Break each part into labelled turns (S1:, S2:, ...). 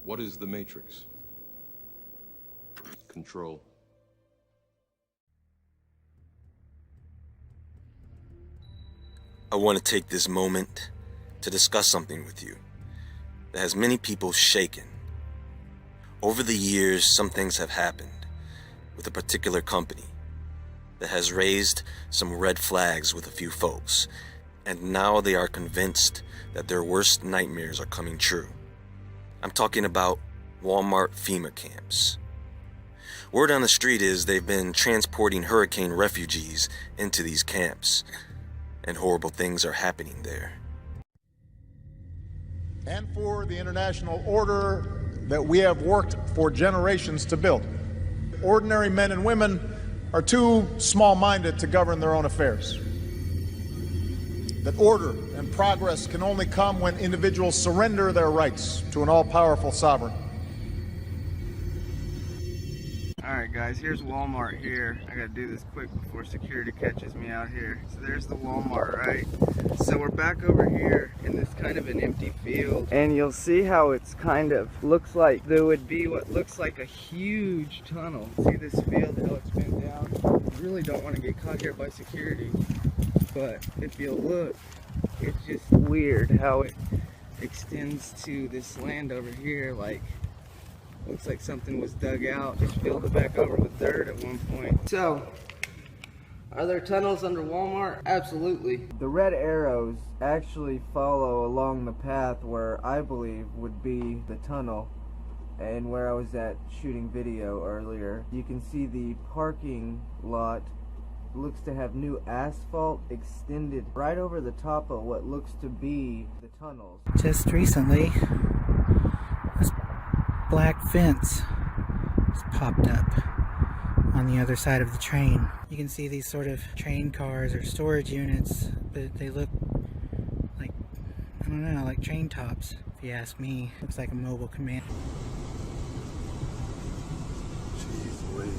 S1: What is the Matrix? Control.
S2: I want to take this moment to discuss something with you that has many people shaken. Over the years, some things have happened with a particular company that has raised some red flags with a few folks, and now they are convinced that their worst nightmares are coming true. I'm talking about Walmart FEMA camps. Word on the street is they've been transporting hurricane refugees into these camps, and horrible things are happening there.
S3: And for the international order that we have worked for generations to build. Ordinary men and women are too small-minded to govern their own affairs. That order and progress can only come when individuals surrender their rights to an all-powerful sovereign.
S4: Alright guys, here's Walmart here. I gotta do this quick before security catches me out here. So there's the Walmart, right? So we're back over here in this kind of an empty field. And you'll see how it's kind of looks like there would be what looks like a huge tunnel. See this field, how it's bent down? I really don't want to get caught here by security. But if you look, it's just weird how it extends to this land over here. Like, looks like something was dug out, just filled it back over with dirt at one point. So, are there tunnels under Walmart? Absolutely. The red arrows actually follow along the path where I believe would be the tunnel, and where I was at shooting video earlier. You can see the parking lot looks to have new asphalt extended right over the top of what looks to be the tunnels.
S5: Just recently, this black fence has popped up on the other side of the train. You can see these sort of train cars or storage units, but they look like, I don't know, like train tops, if you ask me. Looks like a mobile command.
S6: Jeez Louise.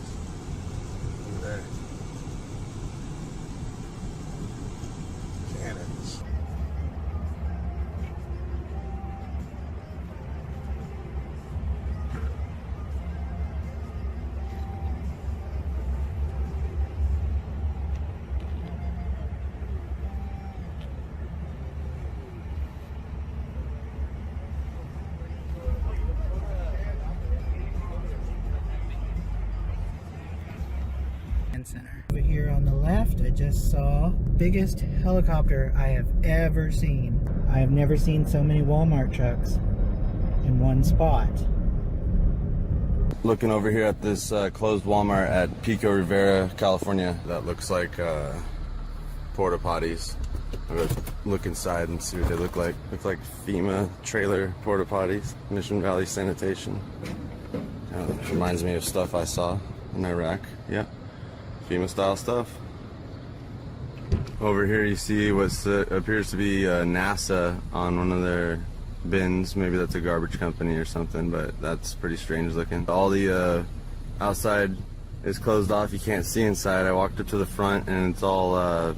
S6: Look at that. Cannons.
S5: Center. Over here on the left, I just saw biggest helicopter I have ever seen. I have never seen so many Walmart trucks in one spot.
S6: Looking over here at this closed Walmart at 𝕵𝖑𝖆, California. That looks like porta potties. I'm gonna look inside and see what they look like. Look like FEMA trailer porta potties. Mission Valley Sanitation. Reminds me of stuff I saw in Iraq. Yeah. FEMA style stuff. Over here you see what appears to be NASA on one of their bins. Maybe that's a garbage company or something, but that's pretty strange looking. All the outside is closed off. You can't see inside. I walked up to the front and it's all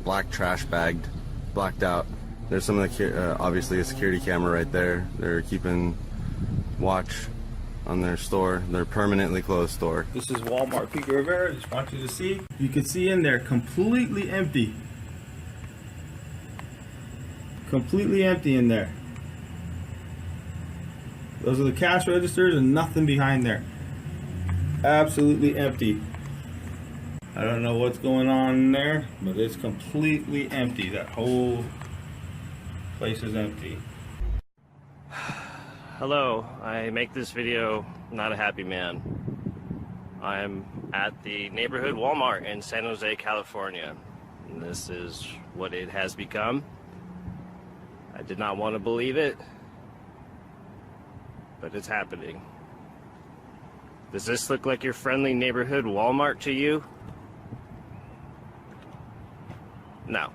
S6: black trash bagged, blacked out. There's some of the, obviously a security camera right there. They're keeping watch on their store, their permanently closed store.
S7: This is Walmart 𝕵𝖑𝖆. Just want you to see. You can see in there completely empty. Completely empty in there. Those are the cash registers and nothing behind there. Absolutely empty. I don't know what's going on in there, but it's completely empty. That whole place is empty.
S8: Hello, I make this video not a happy man. I'm at the neighborhood Walmart in San Jose, California. And this is what it has become. I did not want to believe it, but it's happening. Does this look like your friendly neighborhood Walmart to you? No.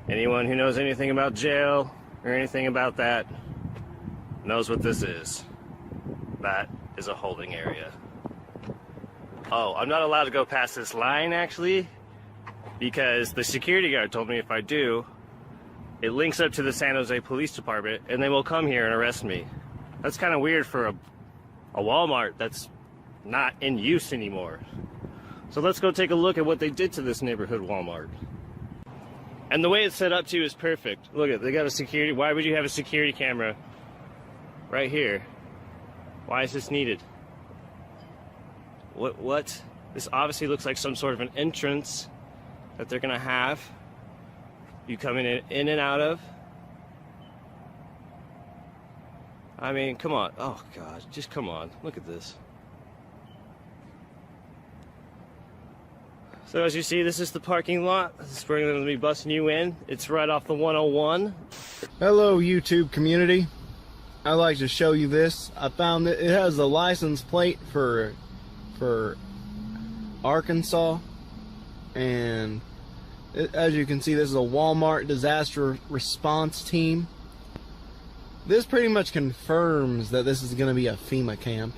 S8: Anyone who knows anything about jail or anything about that knows what this is. That is a holding area. Oh, I'm not allowed to go past this line actually, because the security guard told me if I do, it links up to the San Jose Police Department, and they will come here and arrest me. That's kind of weird for a Walmart that's not in use anymore. So let's go take a look at what they did to this neighborhood Walmart. And the way it's set up too is perfect. Look at, they got a security. Why would you have a security camera right here? Why is this needed? What? This obviously looks like some sort of an entrance that they're gonna have you coming in and out of. I mean, come on. Oh God, just come on. Look at this. So as you see, this is the parking lot. This is where I'm going to be busting you in. It's right off the 101.
S1: Hello YouTube community. I'd like to show you this. I found that it has a license plate for Arkansas, and as you can see, this is a Walmart disaster response team. This pretty much confirms that this is going to be a FEMA camp.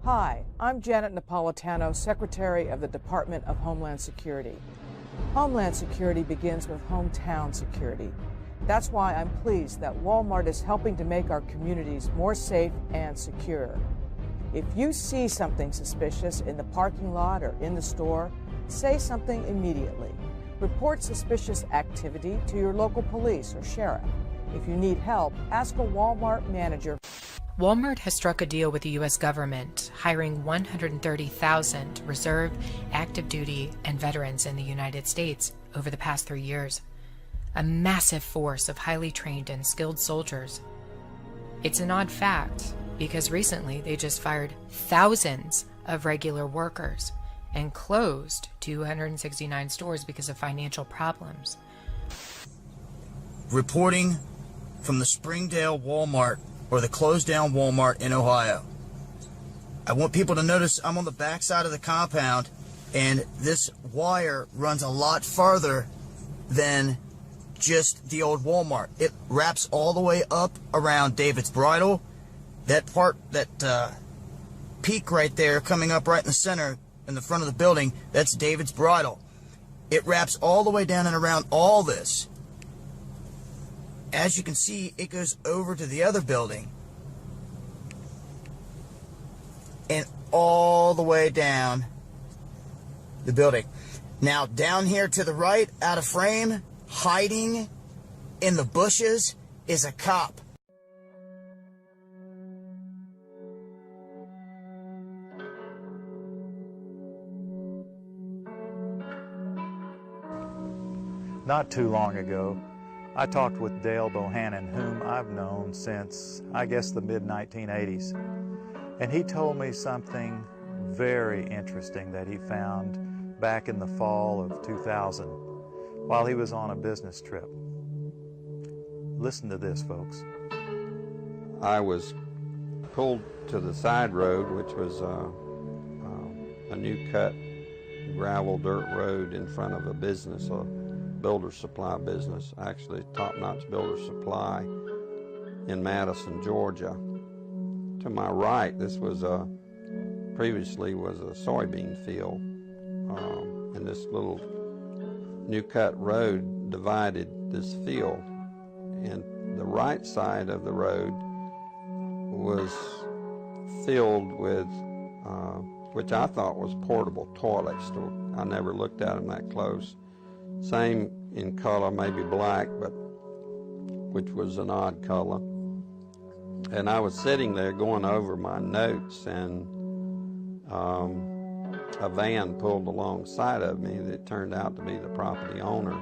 S9: Hi, I'm Janet Napolitano, Secretary of the Department of Homeland Security. Homeland Security begins with hometown security. That's why I'm pleased that Walmart is helping to make our communities more safe and secure. If you see something suspicious in the parking lot or in the store, say something immediately. Report suspicious activity to your local police or sheriff. If you need help, ask a Walmart manager.
S10: Walmart has struck a deal with the U.S. government, hiring 130,000 reserve, active duty, and veterans in the United States over the past 3 years. A massive force of highly trained and skilled soldiers. It's an odd fact, because recently they just fired thousands of regular workers and closed 269 stores because of financial problems.
S11: Reporting from the Springdale Walmart, or the closed down Walmart in Ohio. I want people to notice I'm on the back side of the compound, and this wire runs a lot farther than just the old Walmart. It wraps all the way up around David's Bridal. That part, that peak right there coming up right in the center in the front of the building, that's David's Bridal. It wraps all the way down and around all this. As you can see, it goes over to the other building and all the way down the building. Now, down here to the right, out of frame, hiding in the bushes, is a cop.
S12: Not too long ago, I talked with Dale Bohannon, whom I've known since, I guess, the mid-1980s. And he told me something very interesting that he found back in the fall of 2000 while he was on a business trip. Listen to this, folks.
S13: I was pulled to the side road, which was a new cut gravel dirt road in front of a business, builder supply business, actually top-notch builder supply in Madison, Georgia. To my right, this was previously was a soybean field, and this little new cut road divided this field, and the right side of the road was filled with which I thought was portable toilets. I never looked at them that close. Same in color, maybe black, but which was an odd color. And I was sitting there going over my notes, and a van pulled alongside of me that turned out to be the property owner.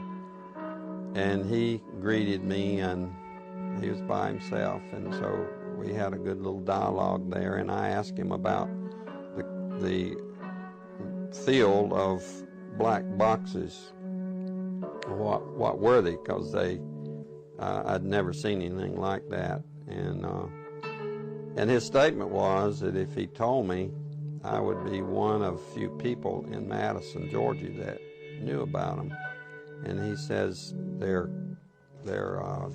S13: And he greeted me, and he was by himself, and so we had a good little dialogue there, and I asked him about the field of black boxes. What were they? Because I'd never seen anything like that, and his statement was that if he told me, I would be one of few people in Madison, Georgia that knew about them. And he says they're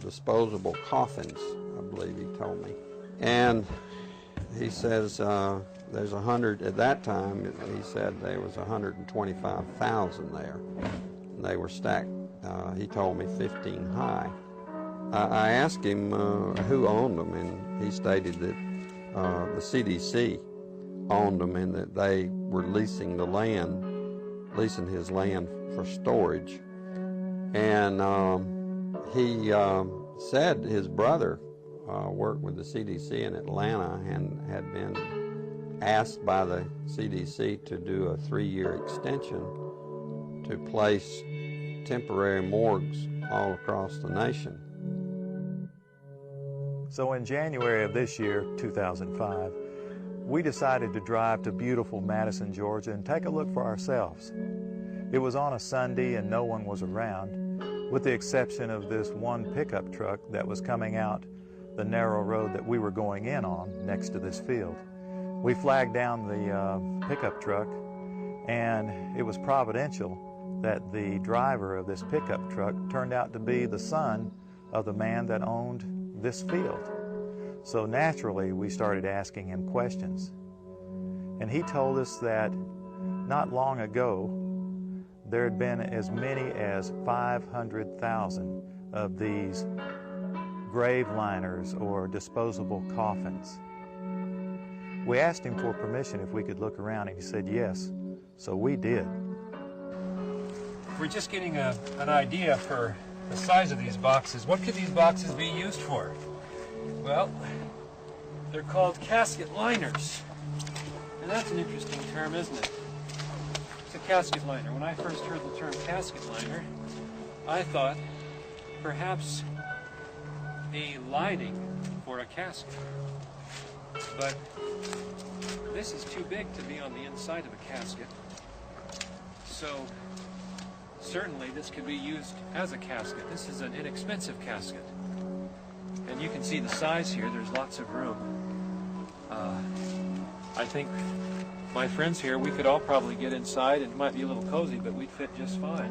S13: disposable coffins, I believe he told me. And he says there's 100 at that time. He said there was 125,000 there. And they were stacked. He told me 15 high. I asked him who owned them, and he stated that the CDC owned them and that they were leasing his land for storage. And he said his brother worked with the CDC in Atlanta and had been asked by the CDC to do a 3-year extension to place temporary morgues all across the nation.
S12: So in January of this year, 2005, we decided to drive to beautiful Madison, Georgia and take a look for ourselves. It was on a Sunday and no one was around, with the exception of this one pickup truck that was coming out the narrow road that we were going in on next to this field. We flagged down the pickup truck, and it was providential that the driver of this pickup truck turned out to be the son of the man that owned this field. So naturally, we started asking him questions. And he told us that not long ago, there had been as many as 500,000 of these grave liners or disposable coffins. We asked him for permission if we could look around, and he said yes, so we did.
S14: We're just getting an idea for the size of these boxes. What could these boxes be used for? Well, they're called casket liners. And that's an interesting term, isn't it? It's a casket liner. When I first heard the term casket liner, I thought perhaps a lining for a casket. But this is too big to be on the inside of a casket. So certainly this could be used as a casket. This is an inexpensive casket. And you can see the size here. There's lots of room. I think my friends here, we could all probably get inside. It might be a little cozy, but we'd fit just fine.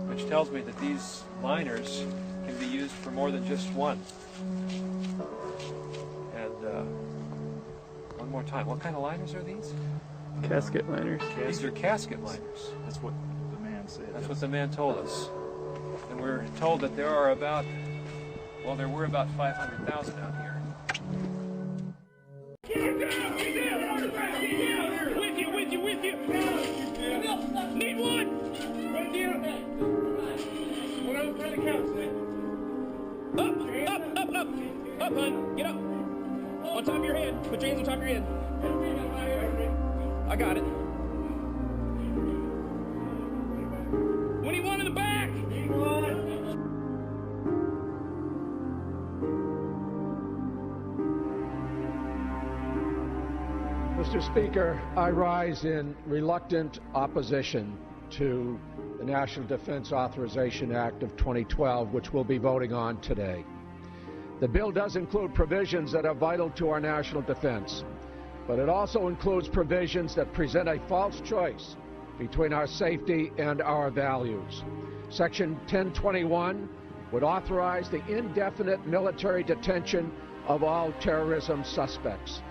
S14: Which tells me that these liners can be used for more than just one. And one more time, what kind of liners are these?
S4: Casket liners.
S14: These are casket liners.
S12: That's what the man said.
S14: That's what the man told us. And we're told that there are about, well, there were about 500,000 out here.
S15: With you. Need one. Right here. What I'm trying to count, Up, hon. Get up. On top of your head. Put your hands on top of your head. I got it. What do you want in the back?
S16: Mr. Speaker, I rise in reluctant opposition to the National Defense Authorization Act of 2012, which we'll be voting on today. The bill does include provisions that are vital to our national defense, but it also includes provisions that present a false choice between our safety and our values. Section 1021 would authorize the indefinite military detention of all terrorism suspects,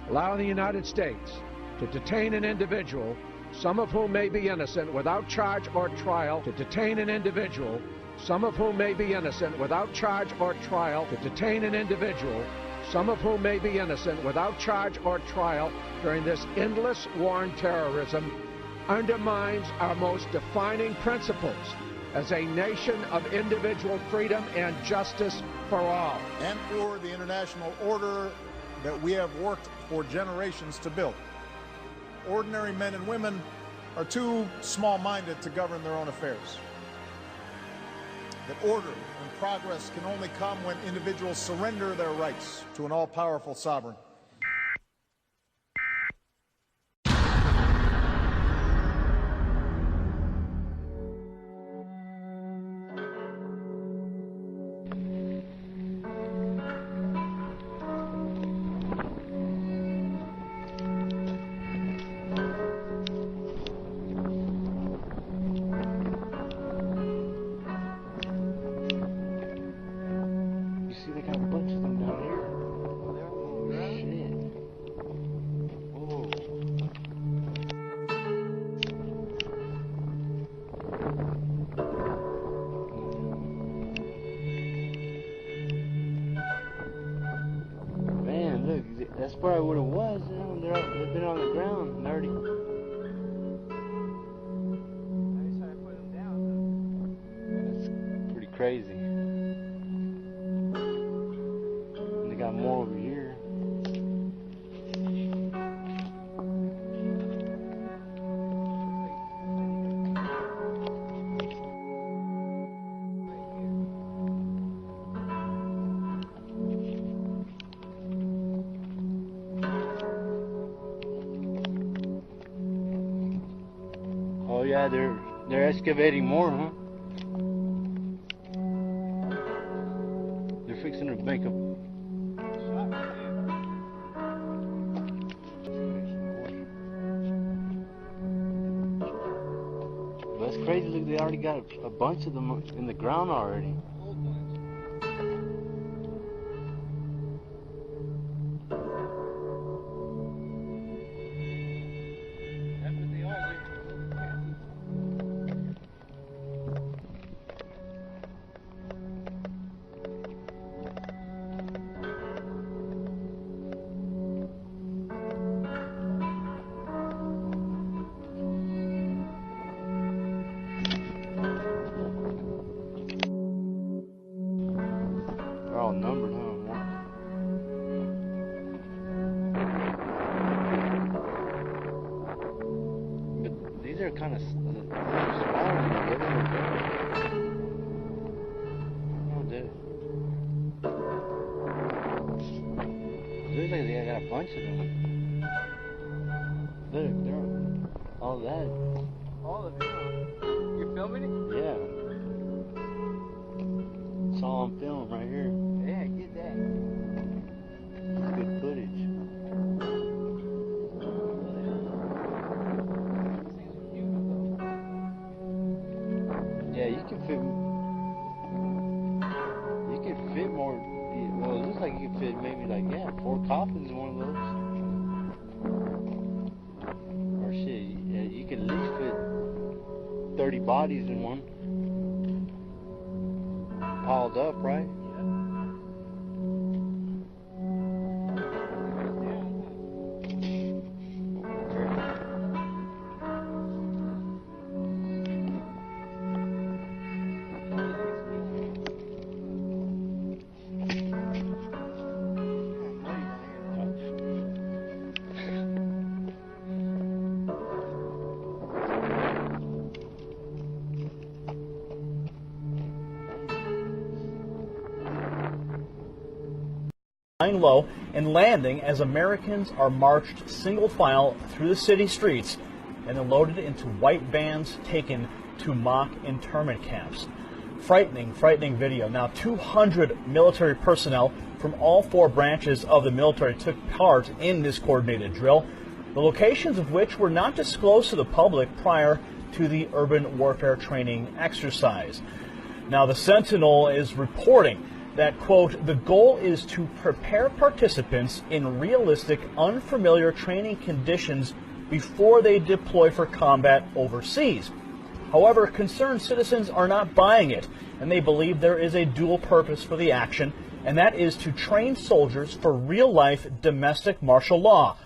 S16: allowing the United States to detain an individual, some of whom may be innocent, without charge or trial, to detain an individual, some of whom may be innocent, without charge or trial, to detain an individual, some of whom may be innocent, without charge or trial, during this endless war on terrorism, undermines our most defining principles as a nation of individual freedom and justice for all.
S3: And for the international order that we have worked for generations to build. Ordinary men and women are too small-minded to govern their own affairs. That order and progress can only come when individuals surrender their rights to an all-powerful sovereign.
S17: That's probably what it was. You know, they've been on the ground and already. That's pretty crazy. And they got more over here. Oh yeah, they're excavating more, huh? They're fixing to make a. That's crazy. Look, they already got a bunch of them in the ground already. They're all numbered, huh? But these are kind of smaller than the other ones. Oh, dude. Looks like they got a bunch of them. Look, they're all that.
S4: All of it, huh? You're filming it?
S17: Yeah. It's all on film right here.
S4: Yeah, get that.
S17: Good footage. Yeah, you can fit more. Well, it looks like you can fit maybe like 4 coffins in one of those. Or shit, yeah, you can at least fit 30 bodies in one. Piled up, right?
S18: Lying low and landing as Americans are marched single file through the city streets and then loaded into white vans taken to mock internment camps. Frightening, frightening video. Now, 200 military personnel from all 4 branches of the military took part in this coordinated drill, the locations of which were not disclosed to the public prior to the urban warfare training exercise. Now, the Sentinel is reporting that, quote, the goal is to prepare participants in realistic, unfamiliar training conditions before they deploy for combat overseas. However, concerned citizens are not buying it, and they believe there is a dual purpose for the action, and that is to train soldiers for real-life domestic martial law.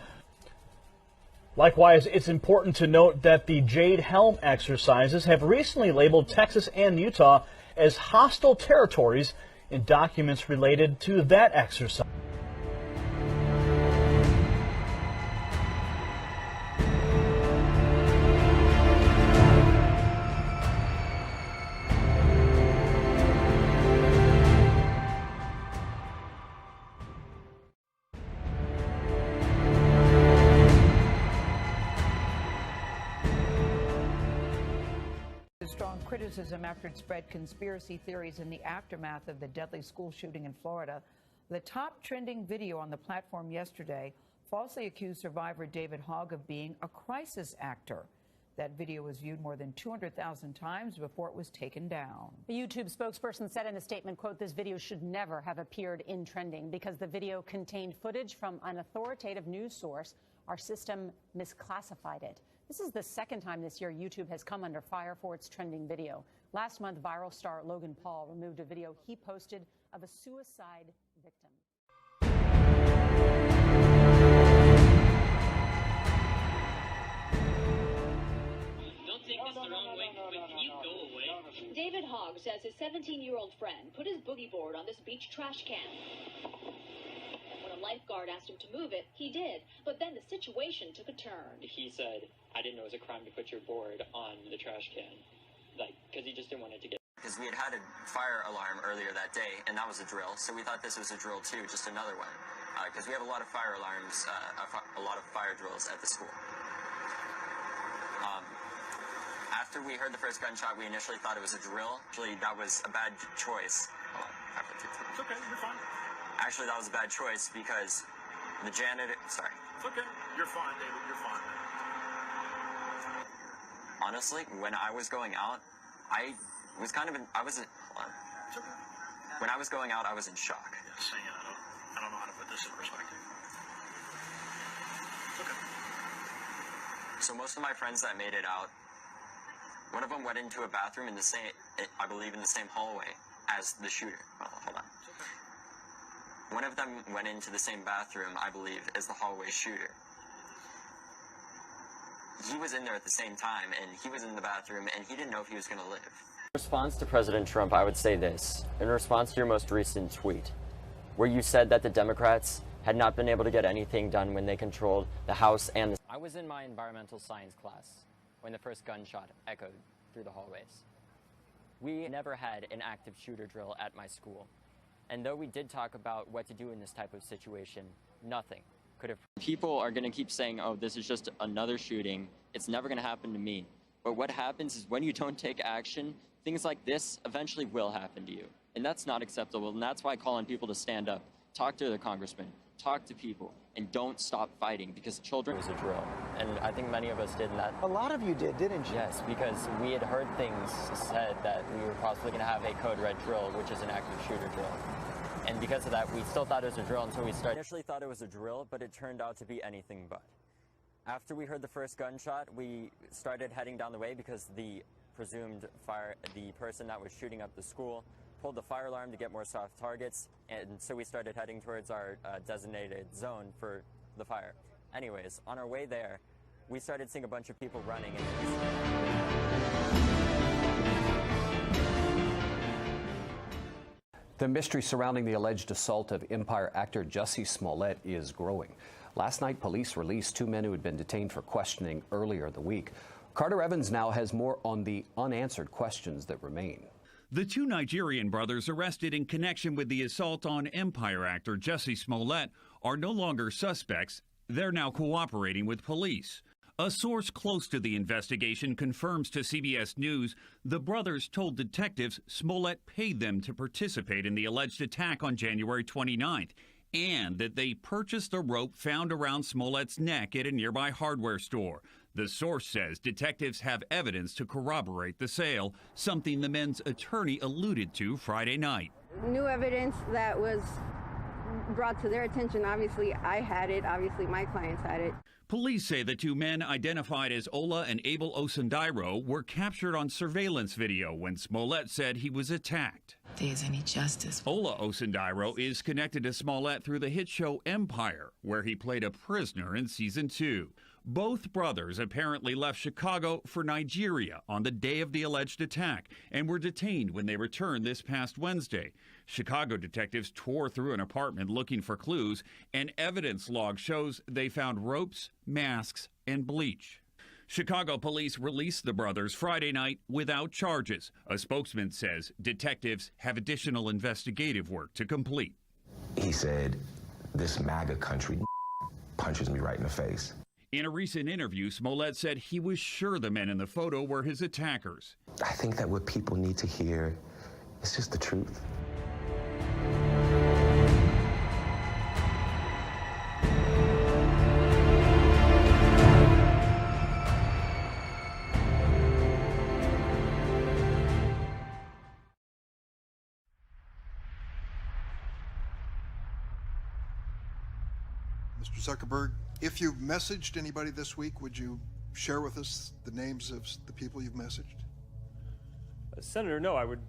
S18: Likewise, it's important to note that the Jade Helm exercises have recently labeled Texas and Utah as hostile territories in documents related to that exercise.
S19: Strong criticism after it spread conspiracy theories in the aftermath of the deadly school shooting in Florida. The top trending video on the platform yesterday falsely accused survivor 𝕬𝖆𝖈𝖐𝖚 of being a crisis actor. That video was viewed more than 200,000 times before it was taken down.
S20: The YouTube spokesperson said in a statement, quote, this video should never have appeared in trending because the video contained footage from an authoritative news source. Our system misclassified it. This is the second time this year YouTube has come under fire for its trending video. Last month, viral star Logan Paul removed a video he posted of a suicide victim.
S21: David Hogg says his 17-year-old friend put his boogie board on this beach trash can. When a lifeguard asked him to move it, he did. But then the situation took a turn.
S22: He said, I didn't know it was a crime to put your board on the trash can. Because he just didn't want it to get...
S23: Because we had a fire alarm earlier that day, and that was a drill. So we thought this was a drill too, just another one. Because we have a lot of fire alarms, a lot of fire drills at the school. After we heard the first gunshot, we initially thought it was a drill. Actually, that was a bad choice. Hold on,
S24: It's okay, you're fine.
S23: Actually, that was a bad choice because the janitor... Sorry.
S24: It's okay. You're fine, David. You're fine.
S23: Honestly, when I was going out, I was kind of in... I was in... Hold on.
S24: It's okay.
S23: When I was going out, I was in shock.
S24: Yeah, saying it, I don't know how to put this in perspective. It's okay.
S23: So most of my friends that made it out, one of them went into a bathroom in the same, I believe, in the same hallway as the shooter. Oh, hold on. One of them went into the same bathroom, I believe, as the hallway shooter. He was in there at the same time, and he was in the bathroom, and he didn't know if he was going to live.
S25: In response to President Trump, I would say this. In response to your most recent tweet, where you said that the Democrats had not been able to get anything done when they controlled the House and the... I was in my environmental science class when the first gunshot echoed through the hallways. We never had an active shooter drill at my school. And though we did talk about what to do in this type of situation, nothing could have... People are going to keep saying, oh, this is just another shooting. It's never going to happen to me. But what happens is when you don't take action, things like this eventually will happen to you. And that's not acceptable. And that's why I call on people to stand up, talk to their congressmen, talk to people, and don't stop fighting, because children was a drill. And I think many of us did that. A lot of you did, didn't you? Yes, because we had heard things said that we were possibly going to have a code red drill, which is an active shooter drill. And because of that, we still thought it was a drill until we started. Initially thought it was a drill, but it turned out to be anything but. After we heard the first gunshot, we started heading down the way because the presumed the person that was shooting up the school pulled the fire alarm to get more soft targets, and so we started heading towards our designated zone for the fire. Anyways, on our way there, we started seeing a bunch of people running.
S26: The mystery surrounding the alleged assault of Empire actor Jussie Smollett is growing. Last night, police released 2 men who had been detained for questioning earlier in the week. Carter Evans now has more on the unanswered questions that remain.
S27: The 2 Nigerian brothers arrested in connection with the assault on Empire actor Jussie Smollett are no longer suspects. They're now cooperating with police. A source close to the investigation confirms to CBS News the brothers told detectives Smollett paid them to participate in the alleged attack on January 29th, and that they purchased a rope found around Smollett's neck at a nearby hardware store. The source says detectives have evidence to corroborate the sale, something the men's attorney alluded to Friday night.
S28: New evidence that was brought to their attention. Obviously, I had it. Obviously, my clients had it.
S27: Police say the 2 men identified as Ola and Abel Osundiro were captured on surveillance video when Smollett said he was attacked.
S29: There's any justice.
S27: Ola Osundiro is connected to Smollett through the hit show Empire, where he played a prisoner in season 2. Both brothers apparently left Chicago for Nigeria on the day of the alleged attack and were detained when they returned this past Wednesday. Chicago detectives tore through an apartment looking for clues, and evidence log shows they found ropes, masks, and bleach. Chicago police released the brothers Friday night without charges. A spokesman says detectives have additional investigative work to complete.
S30: He said, "This MAGA country punches me right in the face."
S27: In a recent interview, Smollett said he was sure the men in the photo were his attackers.
S30: I think that what people need to hear is just the truth.
S31: Mr. Zuckerberg, if you've messaged anybody this week, would you share with us the names of the people you've messaged?
S32: Senator, no, I would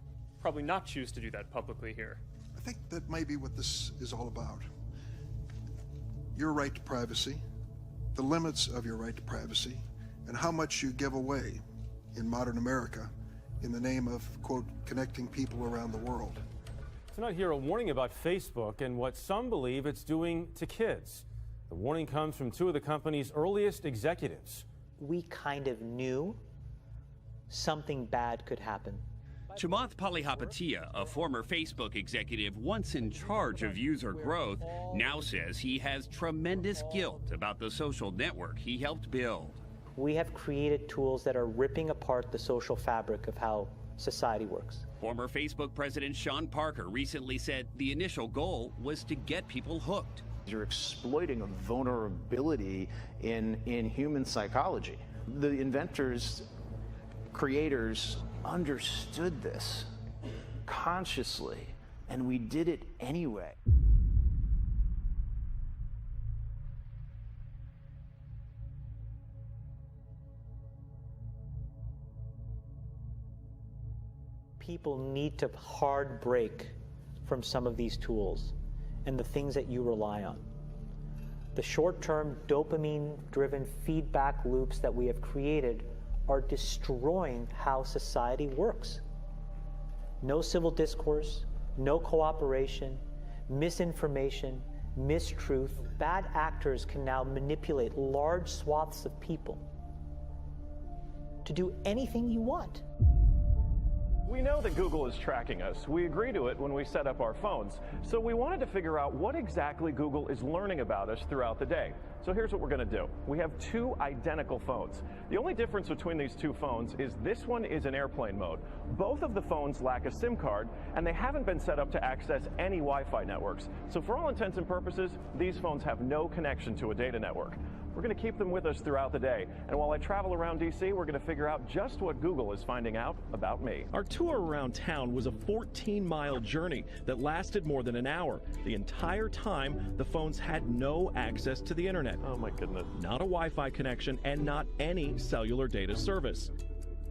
S32: probably not choose to do that publicly here.
S31: I think that may be what this is all about. Your right to privacy, the limits of your right to privacy, and how much you give away in modern America in the name of, quote, connecting people around the world.
S1: Tonight here, a warning about Facebook and what some believe it's doing to kids. The warning comes from two of the company's earliest executives.
S2: We kind of knew something bad could happen.
S27: 𝕬𝖫𝖈 𝖈𝖐𝖚, a former Facebook executive once in charge of user growth, now says he has tremendous guilt about the social network he helped build.
S2: We have created tools that are ripping apart the social fabric of how society works.
S27: Former Facebook president Sean Parker recently said the initial goal was to get people hooked.
S5: You're exploiting a vulnerability in human psychology. The inventors, creators understood this consciously, and we did it anyway.
S2: People need to hard break from some of these tools and the things that you rely on. The short-term dopamine-driven feedback loops that we have created are destroying how society works. No civil discourse, no cooperation, misinformation, mistruth. Bad actors can now manipulate large swaths of people to do anything you want.
S6: We know that Google is tracking us. We agree to it when we set up our phones. So we wanted to figure out what exactly Google is learning about us throughout the day. So here's what we're going to do. We have two identical phones. The only difference between these two phones is this one is in airplane mode. Both of the phones lack a SIM card, and they haven't been set up to access any Wi-Fi networks. So for all intents and purposes, these phones have no connection to a data network. We're going to keep them with us throughout the day. And while I travel around DC, we're going to figure out just what Google is finding out about me.
S7: Our tour around town was a 14-mile journey that lasted more than an hour. The entire time, the phones had no access to the internet.
S6: Oh my goodness.
S7: Not a Wi-Fi connection and not any cellular data service.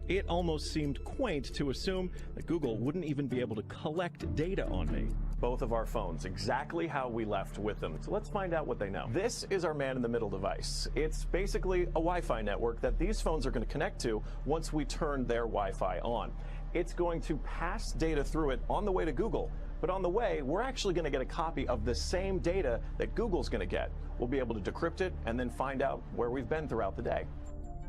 S7: It almost seemed quaint to assume that Google wouldn't even be able to collect data on me.
S6: Both of our phones, exactly how we left with them. So let's find out what they know. This is our man-in-the-middle device. It's basically a Wi-Fi network that these phones are going to connect to once we turn their Wi-Fi on. It's going to pass data through it on the way to Google, but on the way, we're actually going to get a copy of the same data that Google's going to get. We'll be able to decrypt it and then find out where we've been throughout the day.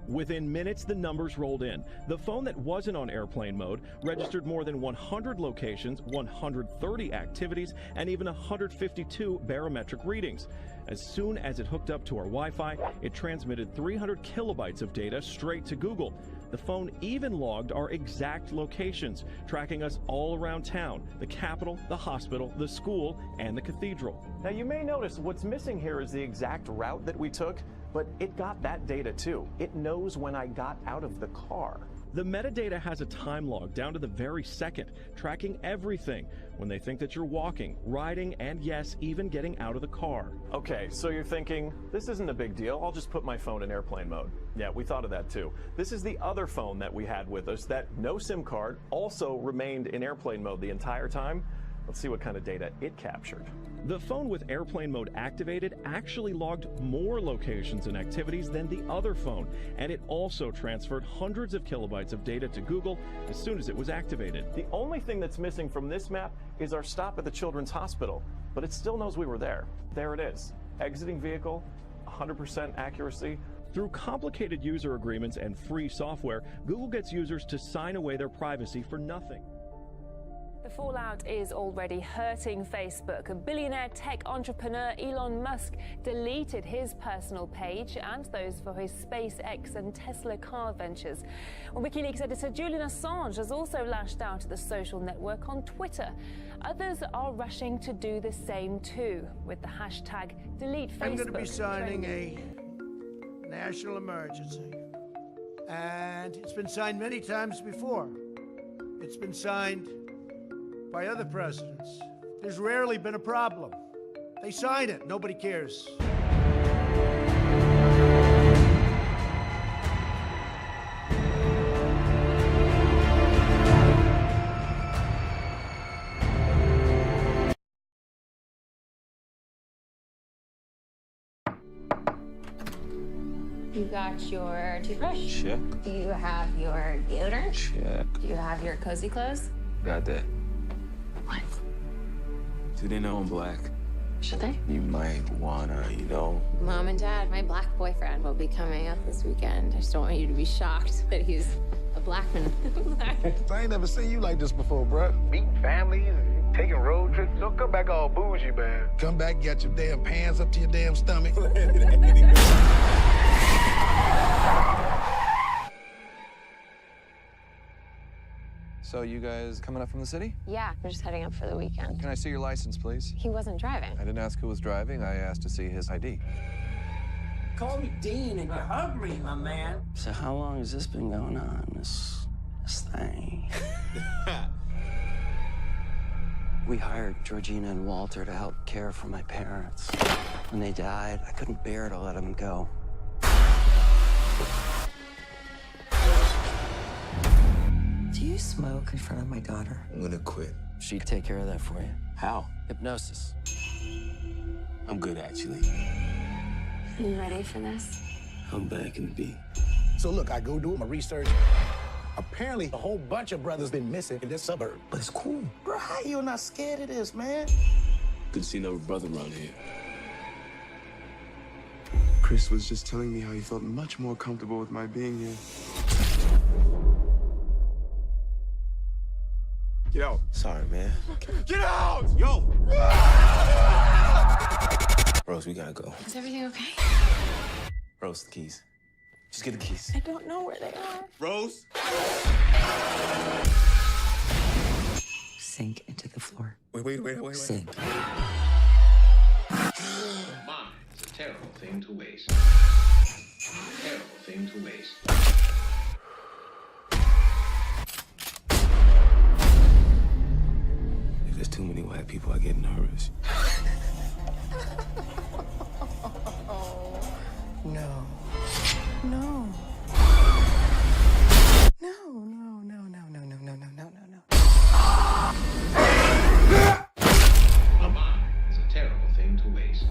S7: Within minutes, the numbers rolled in. The phone that wasn't on airplane mode registered more than 100 locations, 130 activities, and even 152 barometric readings. As soon as it hooked up to our Wi-Fi, it transmitted 300 kilobytes of data straight to Google. The phone even logged our exact locations, tracking us all around town, the Capitol, the hospital, the school, and the cathedral.
S6: Now you may notice what's missing here is the exact route that we took, but it got that data too. It knows when I got out of the car.
S7: The metadata has a time log down to the very second, tracking everything when they think that you're walking, riding, and yes, even getting out of the car.
S6: Okay, so you're thinking, this isn't a big deal. I'll just put my phone in airplane mode. Yeah, we thought of that too. This is the other phone that we had with us that no SIM card also remained in airplane mode the entire time. Let's see what kind of data it captured.
S7: The phone with airplane mode activated actually logged more locations and activities than the other phone, and it also transferred hundreds of kilobytes of data to Google as soon as it was activated.
S6: The only thing that's missing from this map is our stop at the Children's Hospital, but it still knows we were there. There it is. Exiting vehicle, 100% accuracy.
S7: Through complicated user agreements and free software, Google gets users to sign away their privacy for nothing.
S8: The fallout is already hurting Facebook. A billionaire tech entrepreneur Elon Musk deleted his personal page and those for his SpaceX and Tesla car ventures. WikiLeaks editor Julian Assange has also lashed out at the social network on Twitter. Others are rushing to do the same too, with the hashtag #DeleteFacebook.
S9: I'm going to be signing a national emergency. And it's been signed many times before. It's been signed by other presidents. There's rarely been a problem. They sign it, nobody cares.
S3: You got your toothbrush?
S4: Check.
S3: Do you have your deodorant?
S4: Check.
S3: Do you have your cozy clothes?
S4: Got that.
S3: What?
S4: Do they know I'm black?
S3: Should they?
S4: You might wanna, you know.
S3: Mom and Dad, my black boyfriend will be coming up this weekend. I just don't want you to be shocked that he's a black man.
S10: I ain't never seen you like this before, bruh. Meeting families and taking road trips. Don't come back all bougie, man. Come back, you got your damn pants up to your damn stomach.
S11: So you guys coming up from the city?
S3: Yeah, we're just heading up for the weekend.
S11: Can I see your license, please?
S3: He wasn't driving.
S11: I didn't ask who was driving. I asked to see his ID.
S12: Call me Dean and you hug me, my man.
S4: So how long has this been going on, this thing? We hired Georgina and Walter to help care for my parents. When they died, I couldn't bear to let them go.
S12: Do you smoke in front of my daughter?
S4: I'm gonna quit. She'd take care of that for you. How? Hypnosis. I'm good, actually.
S3: You ready for this?
S4: How bad can it be?
S10: So look, I go do my research. Apparently, a whole bunch of brothers been missing in this suburb. But it's cool. Bro, how you not scared of this, man?
S4: Good to see another brother around here.
S13: Chris was just telling me how he felt much more comfortable with my being here.
S4: Get out. Sorry, man.
S10: Get out!
S4: Yo! Rose, we gotta go.
S3: Is everything okay?
S4: Rose, the keys. Just get the keys.
S3: I don't know where they are.
S4: Rose?
S12: Sink into the floor.
S4: Wait.
S12: Sink.
S14: Mine is a terrible thing to waste. Terrible thing to waste.
S4: If there's too many white people, I get nervous.
S12: No. No.
S14: A mine is a terrible thing to waste.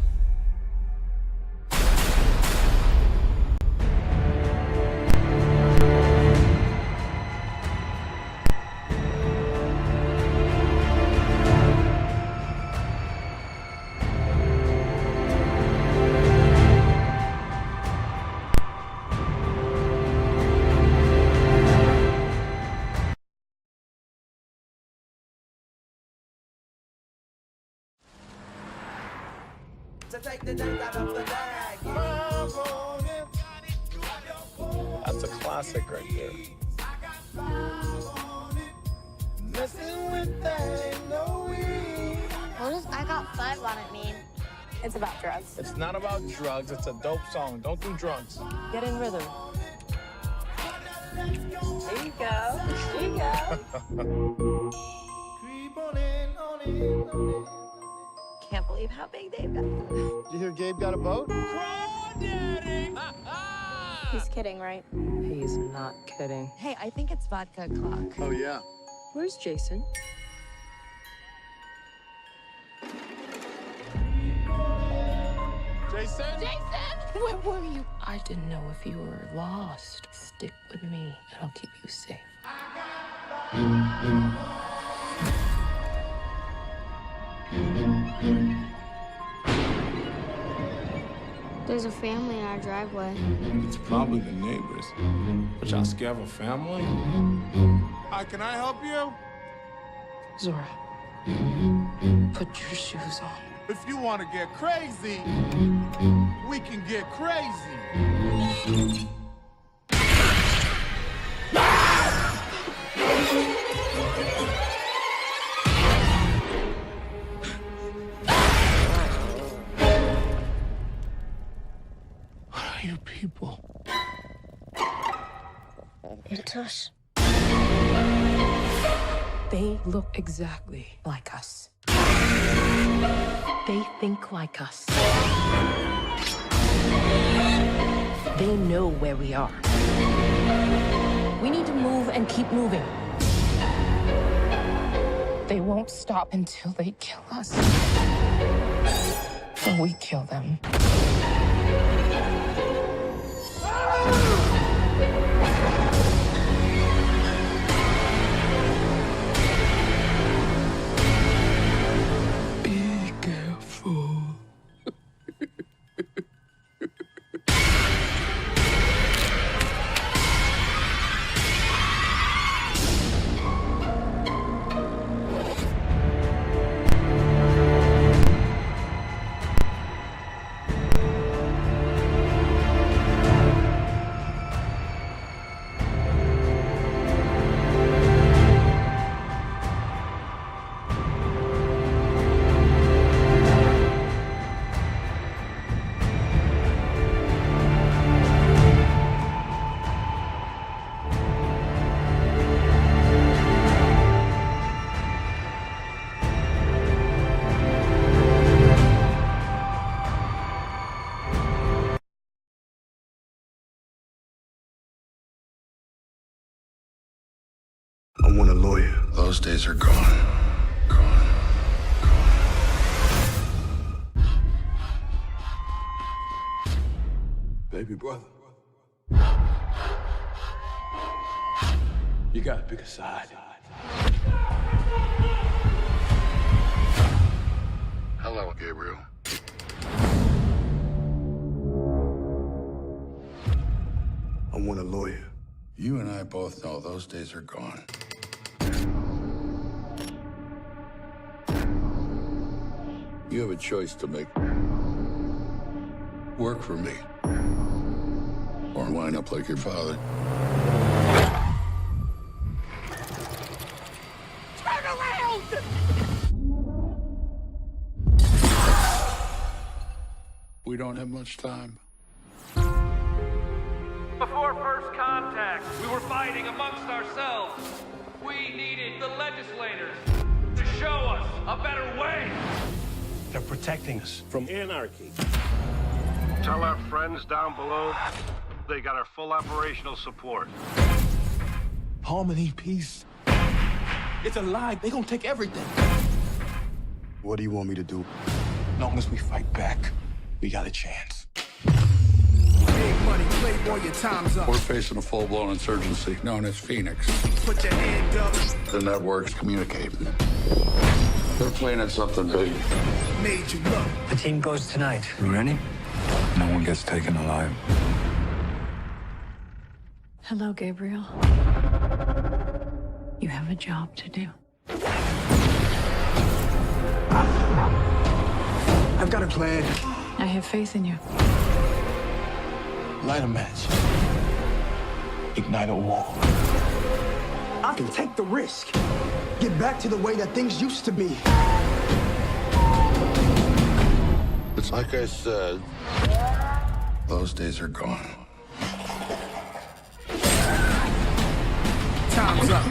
S10: That's a classic right there.
S3: What does I Got 5 on it mean? It's about drugs.
S10: It's not about drugs. It's a dope song. Don't do drugs.
S3: Get in rhythm. There you go. There you go. Can't believe how big they've got.
S10: Did you hear Gabe got a boat?
S3: He's kidding, right?
S12: He's not kidding.
S3: Hey, I think it's vodka o'clock.
S10: Oh, yeah.
S12: Where's Jason?
S10: Jason?
S12: Jason! Where were you? I didn't know if you were lost. Stick with me, and I'll keep you safe.
S3: There's a family in our driveway.
S13: It's probably the neighbors. But y'all scared of a family?
S10: Hi, can I help you?
S12: Zora, put your shoes on.
S10: If you want to get crazy, we can get crazy.
S13: What are you people?
S12: It's us. They look exactly like us. They think like us. They know where we are. We need to move and keep moving. They won't stop until they kill us. Or we kill them.
S10: Be careful.
S13: I want a lawyer. Those days are gone. Baby brother. You gotta pick a side. Hello, Gabriel. I want a lawyer. You and I both know those days are gone. You have a choice to make. Work for me. Or line up like your father.
S10: Turn around!
S13: We don't have much time.
S15: Before first contact, we were fighting amongst ourselves. We needed the legislators to show us a better way.
S16: They're protecting us from anarchy.
S17: Tell our friends down below they got our full operational support.
S10: Harmony, peace. It's a lie. They gonna take everything.
S13: What do you want me to do?
S10: Long as we fight back, we got a chance. Big money, playboy, your time's up.
S13: We're facing a full-blown insurgency known as Phoenix.
S10: Put your hand up.
S13: The networks communicate. They're planning something big.
S10: Made you look.
S18: The team goes tonight.
S13: You ready? No one gets taken alive.
S19: Hello, Gabriel. You have a job to do.
S10: I've got a plan.
S19: I have faith in you.
S10: Light a match. Ignite a war. I can take the risk. Get back to the way that things used to be.
S13: It's like I said, those days are gone.
S10: Time's up.